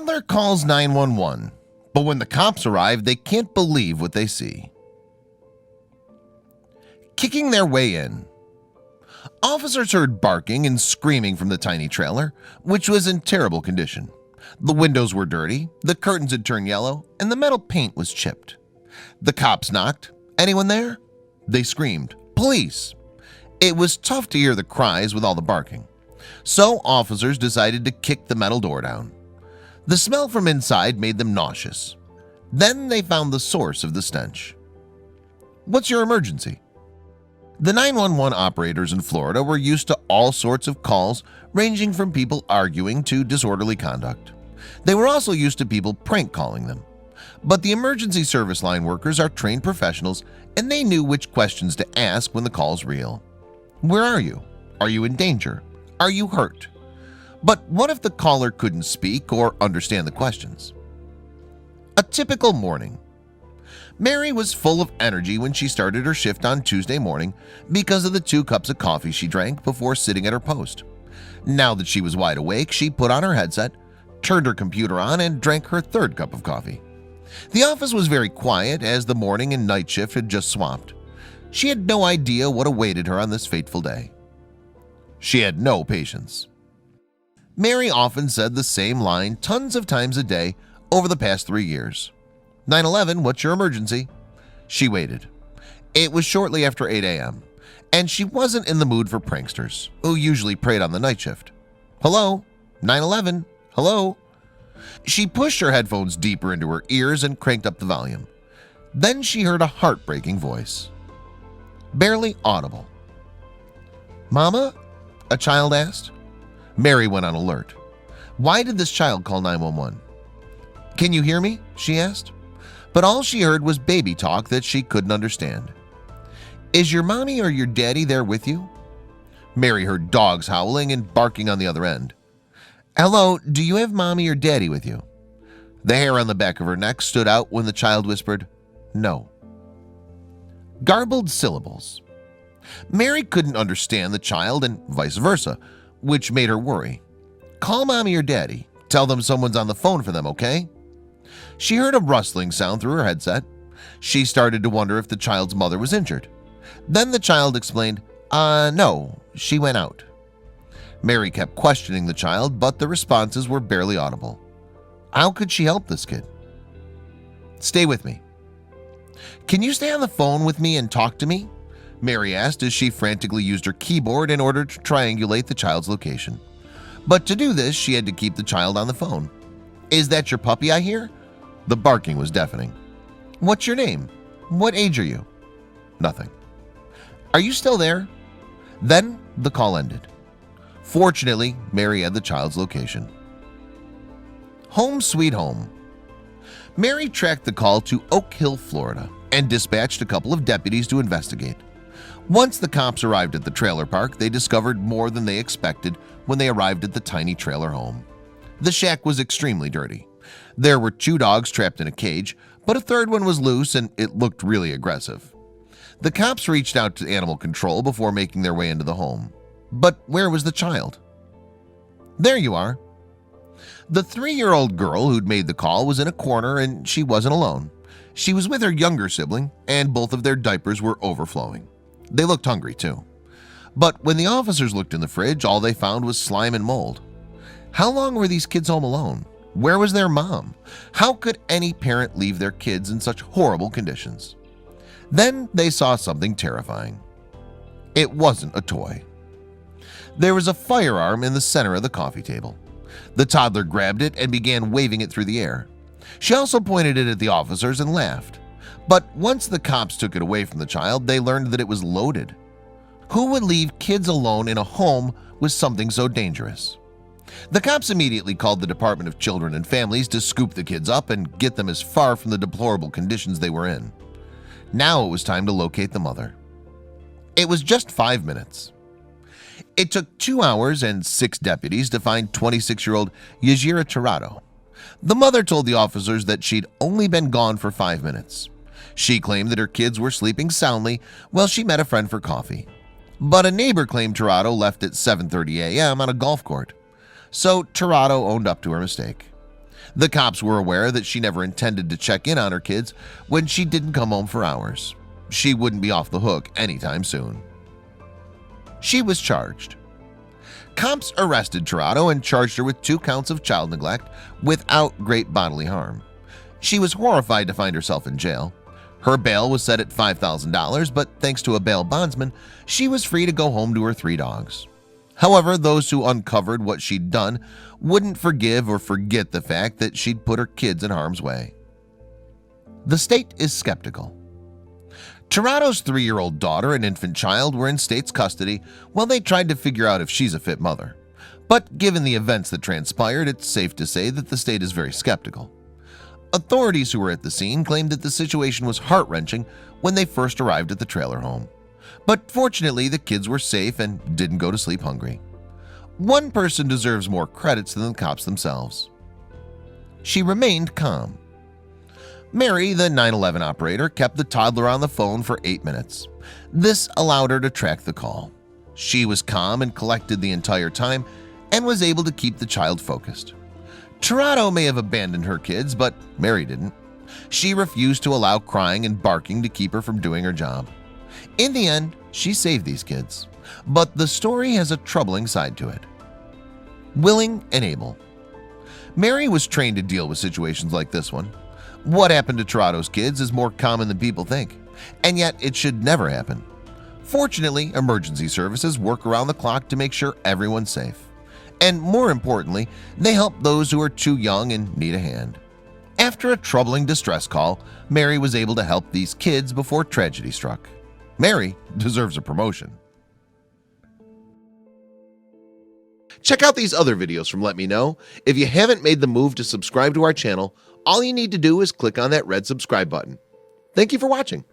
Toddler calls 911, but when the cops arrive, they can't believe what they see. Kicking their way in. Officers heard barking and screaming from the tiny trailer, which was in terrible condition. The windows were dirty, the curtains had turned yellow, and the metal paint was chipped. The cops knocked. Anyone there? They screamed, "Police!" It was tough to hear the cries with all the barking. So officers decided to kick the metal door down. The smell from inside made them nauseous. Then they found the source of the stench. What's your emergency? The 911 operators in Florida were used to all sorts of calls, ranging from people arguing to disorderly conduct. They were also used to people prank calling them. But the emergency service line workers are trained professionals, and they knew which questions to ask when the call's real. Where are you? Are you in danger? Are you hurt? But what if the caller couldn't speak or understand the questions? A typical morning. Mary was full of energy when she started her shift on Tuesday morning because of the 2 cups of coffee she drank before sitting at her post. Now that she was wide awake, she put on her headset, turned her computer on, and drank her 3rd cup of coffee. The office was very quiet as the morning and night shift had just swapped. She had no idea what awaited her on this fateful day. She had no patience. Mary often said the same line tons of times a day over the past 3 years. 911, what's your emergency? She waited. It was shortly after 8 a.m., and she wasn't in the mood for pranksters, who usually preyed on the night shift. Hello? 911? Hello? She pushed her headphones deeper into her ears and cranked up the volume. Then she heard a heartbreaking voice. Barely audible. Mama? A child asked. Mary went on alert. Why did this child call 911? Can you hear me? She asked. But all she heard was baby talk that she couldn't understand. Is your mommy or your daddy there with you? Mary heard dogs howling and barking on the other end. Hello, do you have mommy or daddy with you? The hair on the back of her neck stood out when the child whispered, no. Garbled syllables. Mary couldn't understand the child and vice versa, which made her worry. Call mommy or daddy. Tell them someone's on the phone for them, okay? She heard a rustling sound through her headset. She started to wonder if the child's mother was injured. Then the child explained, no, she went out. Mary kept questioning the child, but the responses were barely audible. How could she help this kid? Stay with me. Can you stay on the phone with me and talk to me? Mary asked as she frantically used her keyboard in order to triangulate the child's location. But to do this, she had to keep the child on the phone. Is that your puppy I hear? The barking was deafening. What's your name? What age are you? Nothing. Are you still there? Then the call ended. Fortunately, Mary had the child's location. Home sweet home. Mary tracked the call to Oak Hill, Florida, and dispatched a couple of deputies to investigate. Once the cops arrived at the trailer park, they discovered more than they expected when they arrived at the tiny trailer home. The shack was extremely dirty. There were 2 dogs trapped in a cage, but a 3rd one was loose and it looked really aggressive. The cops reached out to animal control before making their way into the home. But where was the child? There you are. The 3-year-old girl who'd made the call was in a corner and she wasn't alone. She was with her younger sibling and both of their diapers were overflowing. They looked hungry too. But when the officers looked in the fridge, all they found was slime and mold. How long were these kids home alone? Where was their mom? How could any parent leave their kids in such horrible conditions? Then they saw something terrifying. It wasn't a toy. There was a firearm in the center of the coffee table. The toddler grabbed it and began waving it through the air. She also pointed it at the officers and laughed. But once the cops took it away from the child, they learned that it was loaded. Who would leave kids alone in a home with something so dangerous? The cops immediately called the Department of Children and Families to scoop the kids up and get them as far from the deplorable conditions they were in. Now it was time to locate the mother. It was just 5 minutes. It took 2 hours and 6 deputies to find 26-year-old Yajira Tirado. The mother told the officers that she'd only been gone for 5 minutes. She claimed that her kids were sleeping soundly while she met a friend for coffee. But a neighbor claimed Tirado left at 7:30 a.m. on a golf court. So Tirado owned up to her mistake. The cops were aware that she never intended to check in on her kids when she didn't come home for hours. She wouldn't be off the hook anytime soon. She was charged. Cops arrested Tirado and charged her with 2 counts of child neglect without great bodily harm. She was horrified to find herself in jail. Her bail was set at $5,000, but thanks to a bail bondsman, she was free to go home to her 3 dogs. However, those who uncovered what she'd done wouldn't forgive or forget the fact that she'd put her kids in harm's way. The state is skeptical. Tirado's 3-year-old daughter and infant child were in state's custody while they tried to figure out if she's a fit mother. But given the events that transpired, it's safe to say that the state is very skeptical. Authorities who were at the scene claimed that the situation was heart-wrenching when they first arrived at the trailer home. But fortunately, the kids were safe and didn't go to sleep hungry. One person deserves more credits than the cops themselves. She remained calm. Mary, the 911 operator, kept the toddler on the phone for 8 minutes. This allowed her to track the call. She was calm and collected the entire time and was able to keep the child focused. Tirado may have abandoned her kids, but Mary didn't. She refused to allow crying and barking to keep her from doing her job. In the end, she saved these kids. But the story has a troubling side to it. Willing and able. Mary was trained to deal with situations like this one. What happened to Tirado's kids is more common than people think, and yet it should never happen. Fortunately, emergency services work around the clock to make sure everyone's safe. And more importantly, they help those who are too young and need a hand. After a troubling distress call, Mary was able to help these kids before tragedy struck. Mary deserves a promotion. Check out these other videos from Let Me Know. If you haven't made the move to subscribe to our channel, all you need to do is click on that red subscribe button. Thank you for watching.